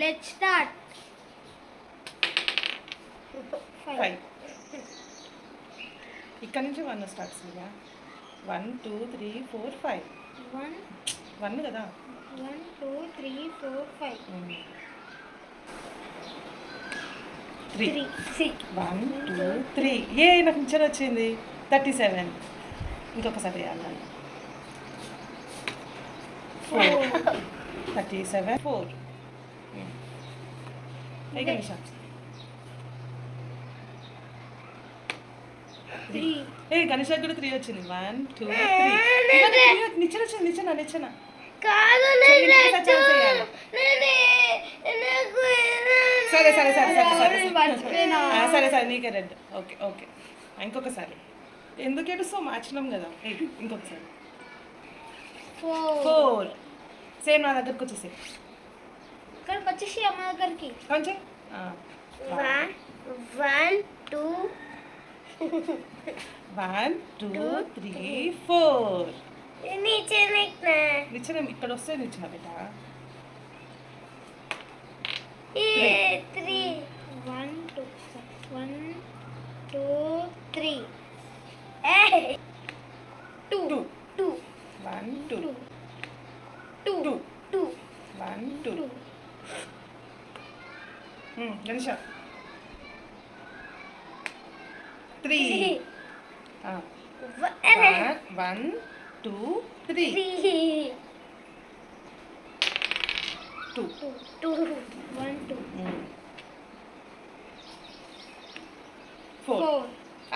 Let's start. 5. ఇక్కడ నుంచి 1 start సూర్య. 1 2 3 4 5. 1 కదా. 1 2 3 4 5 3 6 1 2 3. ఏ నాకు నిచ్చెన వచ్చింది. 37. ఇంకొకసారి వేయాలి. 4 37 4. ఏ గణేష 3 ఏ గణేష్ కూడా 3 వచ్చింది. 1 2 3. నిచ్చెన వచ్చింది. నిచ్చెన కాదు. సరే నీకే రెడ్. ఓకే ఇంకొకసారి. ఎందుకు ఏడుస్తావు? మార్చినాం కదా. ఇంకొకసారి 4. సేమ్ నా దగ్గరకు వచ్చేసి ఇక్కడికి వచ్చేసి అమ్మ దగ్గరికి కొంచెం 1 2 1 2 3 4. నిచ్చెన ఇక్కడ వస్తే నిచ్చెన బేట. 3 1 2 1 2 3 2 2 1 2 2 2 1 2. గణేష 3. 1 2 3 2 2 1 2 4.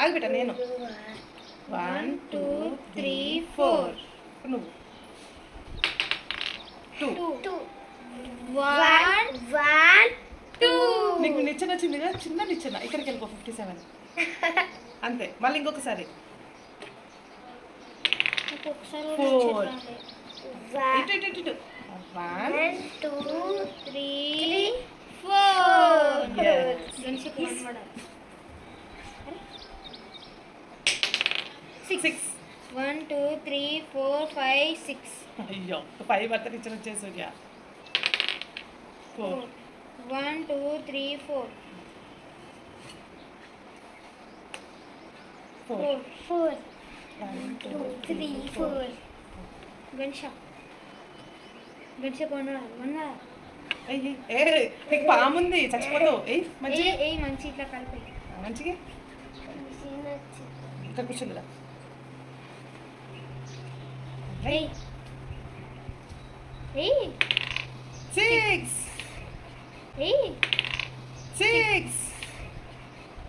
ఆగి బేట నేను 1 2 3 4. నువ్వు 2 1 2 నీకు నిచ్చెన వచ్చింది కదా. చిన్న నిచ్చెన. ఇక్కడికి వెళ్ళిపో. 57. అంతే. మళ్ళీ ఇంకొకసారి 4. ఇటు 1 2 3 4 6. 1 2 3 4 5 6 అయ్యో 5 వరకు నిచ్చెన వచ్చేసి సూర్య. 4 1 2 3 4 4 1 2 3 4 గణేష కొన్నాడు. నీకు పాముంది. చచ్చిపోతావు. మంచిగా మంచి ఇట్లా కలిపి మంచిగా ఇక్కడ కూర్చుందిరా. 6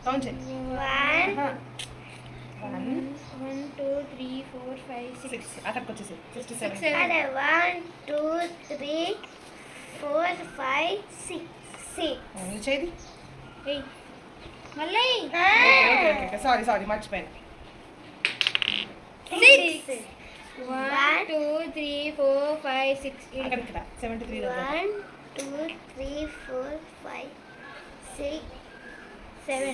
కౌంట్ చేయి. 1 1 2 3 4 5 6 అక్కడికి వచ్చేసి 67. 1 2 3 4 5 6 చేది. మళ్ళీ సారీ మర్చిపోయాను. 6 1 2 3 4 5 6 అక్కడికి 73 1 2 3 4 5 6 7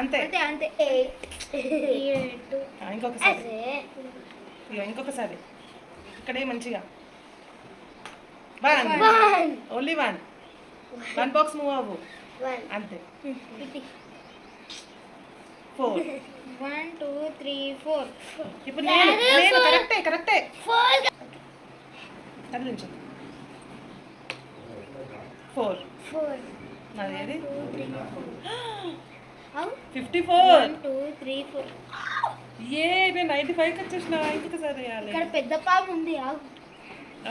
అంతే 8 ఇంకొకసారి ఇక్కడే మంచిగా 1 ఓన్లీ 1 బాక్స్ మూవ్ అవ్వు. అంతే 4 1 2 3 4 ఇప్పుడు నేను కరెక్టే తరలించు. 4 నాది ఏది 54. 1 2 3 4 నేను 95కి వచ్చేసిన. ఇంకొకసారి వేయాలి. ఇక్కడ పెద్ద పాము ఉంది.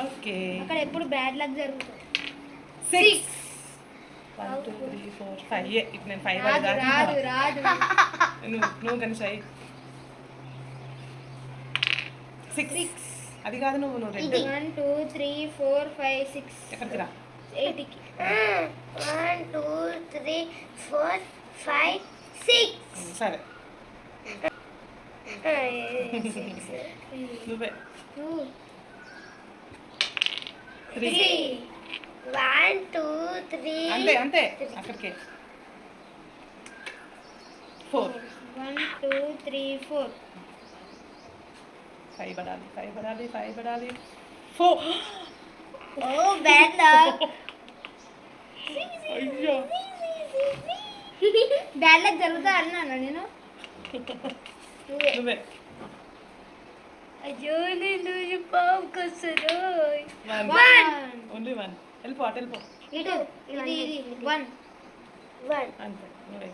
ఓకే అక్కడ ఎప్పుడు బ్యాడ్ లక్ జరుగుతుంది. 6 1 2 3 4 5. ఇప్పుడు నేను 5 రాదు నువ్వు కనీస 6. అది కాదు. నువ్వు రెడ్. 1 2 3 4 5 6 ఎక్కడికి రా. 8 కి 1 2 3 4 5 6 సరే నువ్వే 2 3. 1 2 3 అంతే అక్కడికే 4 1 2 3 4 5 పడాలి 4. ఓ బ్యాడ్ లక్. అయ్యో బ్యాడ్ లక్ జరుగుతా అన్నాను నేను. నువ్వే అయ్యో నేను పావు కసరు. Only one. వెళ్ళిపో అటు వెళ్ళిపో. ఇటు ఇది 1 అంతే నువ్వే.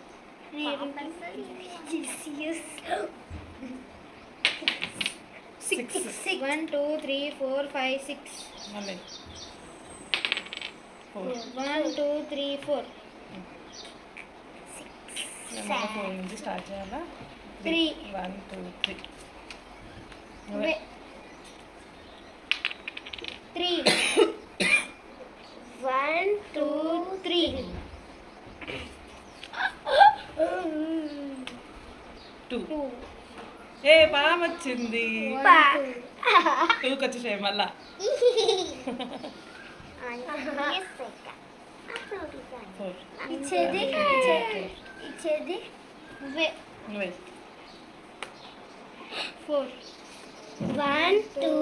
6 1 2 3 4 5 6. మళ్ళీ 4. 1 2 3 4 మళ్ళీ 4 నుంచి స్టార్ట్ చేయాలా? 3 1 2 3. నువ్వే 3 1 2 3 2. ఏ పాము వచ్చింది. 2కి వచ్చేసాయి మళ్ళా. Four. ఇచ్చేది నువ్వే నువ్వే 4 1 2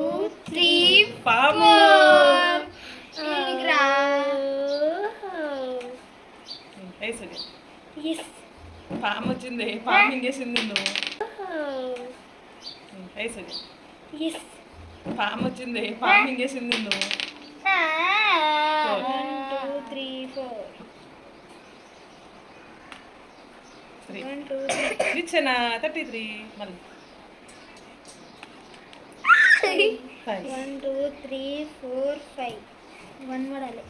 3 పాము. వేసుడి. పాము వచ్చింది. పాము ఇంకేసింది నువ్వు. వేసుడి. పాము వచ్చింది. పాము ఇంకేసింది నువ్వు. 1 2 3 4 3. 1 2 3 నిచ్చెన 33. మళ్ళీ 5. 1 2 3 4 5 1 పడాలి.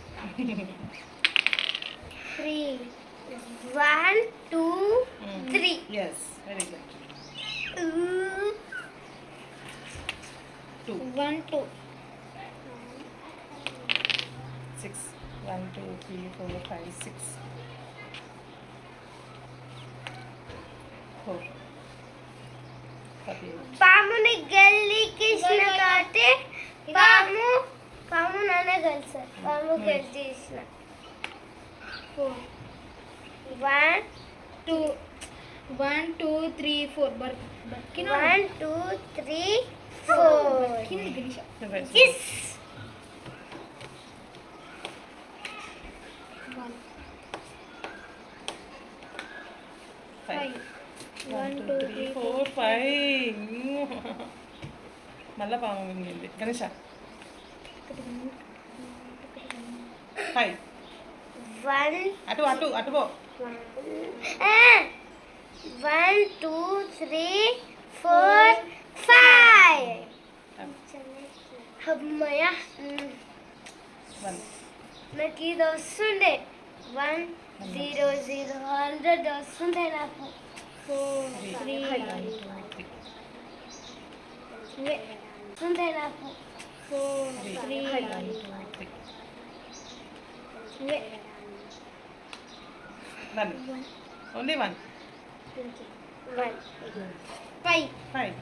3 1 2 3 ఎస్ వెరీ గుడ్. 2 1 2 6. 1 2 3 4 5 6 4. 48. పాముని గెలికిసిన కాబట్టి పాము నాన్న కలిసి పాము గెలిచేసిన 4 1 2 1 2 3 4 బర్కిన 1 2 3 4 కింది గణేష. నువ్వే. Yes. 5. 1 1 2 2 3 3 4 5. మళ్ళా పాము మింగింది. గణేష 5. 1 అటు అటు అటు పో. 1 2 3 4 5 అమ్మయ్య 1. నాకు ఇది వస్తుండే 1 0 0 100 వస్తుండే నాకు 4 3 నువ్వే వస్తుండే నాకు 4 3 నువ్వే 1. ఓన్లీ 1. 1 5 5.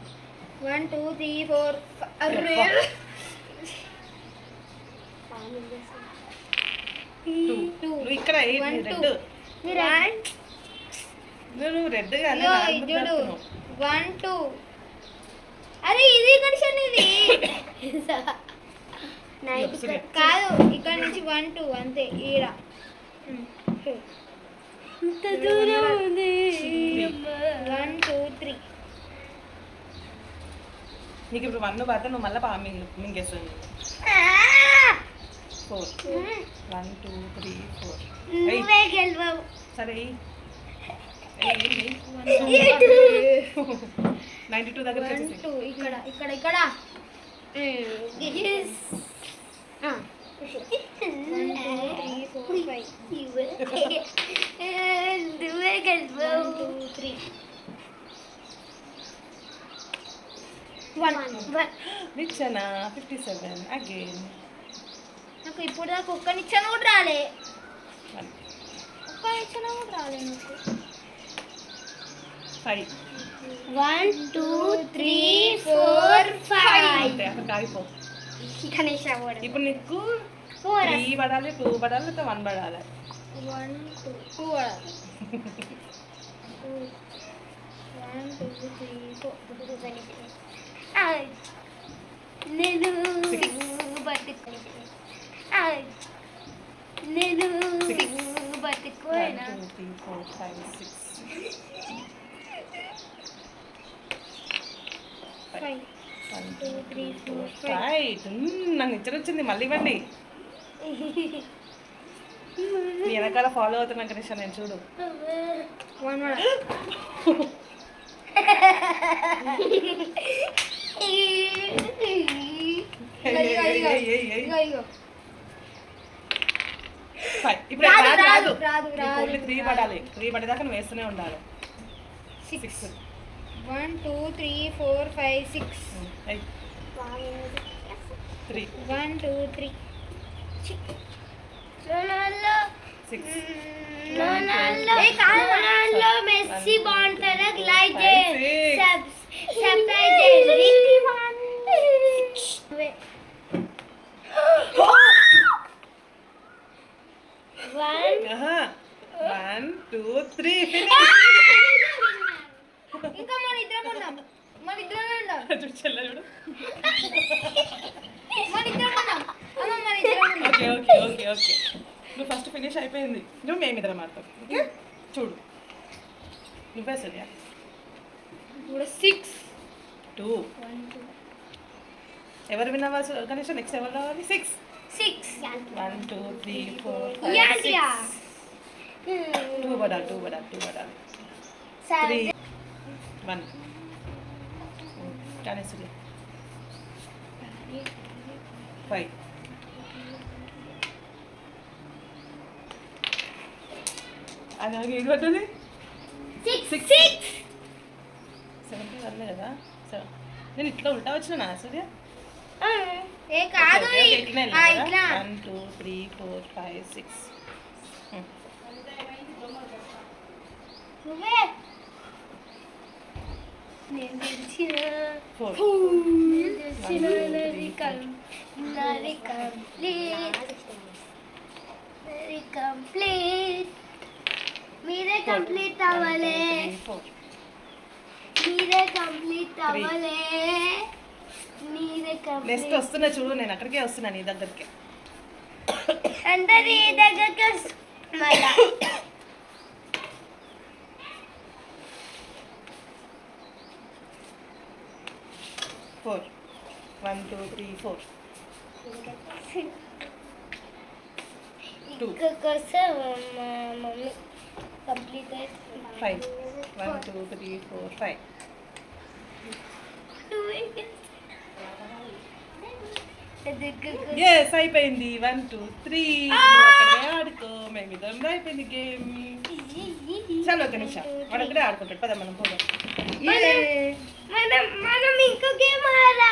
1 2 3 4 అరే 2. నువ్వు ఇక్కడ 1 రెడ్. 2 మీరు నువ్వు రెడ్ కానీ అయ్యో ఇజుడు 1 2 అరే ఇది కండిషన్ ఇది కాదు ఇక్కడ నుంచి 1 2 అంతే ఈడ ఇంత దూరం ఉంది 1 2 3 నీకు ఇప్పుడు 1 పడితే నువ్వు మళ్ళీ పాము మింగేస్తుంది. 4. 1 2 3 4. నువ్వే గెలవవు సరే 92 దగ్గర 1 2 ఇక్కడ ఇక్కడ ఇక్కడ 1 2 3 4 5 నువ్వే గెలవవు 1 2 3 1 నిచ్చెన 57 అగైన్. నాకు ఇప్పుడు దాకా ఒక్క నిచ్చెన కూడా రాలే 1. ఒక్క నిచ్చెన కూడా రాలే నాకు 5. 1 2 3 4 5 అంతే అక్కడ ఆగిపో. గణేష ఇప్పుడు నీకు 4 3 పడాలి, 2 పడాలి, 1 పడాలి. 1 2 2 పడాలి 1 2 3 4 నేను పట్టుకొని ఎక్కువైనా 1 2 3 4 5 6 5 1 2 3 4 5 నాకు నిద్ర వచ్చింది మళ్ళీ ఇవ్వండి నీ వెనకాల ఫాలో అవుతున్నా కనీస నేను చూడు 1 more. ఇగో ఇగో ఇప్పుడు రాదు, రాదు రాదు రాదు, రాదు, ఓన్లీ 3 పడాలి 3 పడేదాకా నువ్వు వేస్తూనే ఉండాలి 6 6 1 2 3 4 5 6 3 1 2 3 రొనాల్డో 6 రొనాల్డో మెస్సీ బాగుంటారా లైక్ Five, సబ్స్క్రైబ్ చేయండి One. 1 2 3 ఇంకా మన ఇద్దరం ఉన్నాం మన ఇద్దరం ఉన్నాం చూడు చెల్ల చూడు మన ఇద్దరం ఉన్నాం అమ్మ మన ఇద్దరం ఉన్నాం ఓకే ఓకే ఓకే ఓకే నువ్వు ఫస్ట్ ఫినిష్ అయిపోయింది నువ్వు మేమిద్దరం ఆడతాం ఓకే చూడు నువ్వే సరియా ఇప్పుడు 6 2 1 2 ఎవరు విన్నావా కనీసం నెక్స్ట్ ఎవరు రావాలి 6 6. 1 2 3 4 5 6 2 పడాలి Sorry. 3 1 కానీ సూర్య 5 అలాగే ఏది పట్టాలి 6. 7 వల్లే కదా నేను ఇట్లా ఉల్టా వచ్చినా సూర్య ఏ కాదు ఇట్లా 1 2 3 4 5 6 నువ్వే నేను తెలిసిన 4 నాది కంప్లీట్ మీరే కంప్లీట్ అవ్వలే మీరే కంప్లీట్ అవ్వలే మీరే నెక్స్ట్ కంప్లీట్ వస్తున్నా చూడు నేను అక్కడికే వస్తున్నా నీ దగ్గరికి అంటే నీ దగ్గరికి మళ్ళా 4 1 2 3 4 2 ఇంకొకసారి మా మమ్మీ కంప్లీట్ 5 1 2 3 4 5 ఎస్ అయిపోయింది 1 2 3 అక్కడే ఆడుకో మేమిద్దరం అయిపోయింది గేమ్ చాలా ఒక నిమిషం వాడు అక్కడే ఆడుకుంటాడు పద మనం పోదాం మనం ఇంకో గేమ్ ఆడా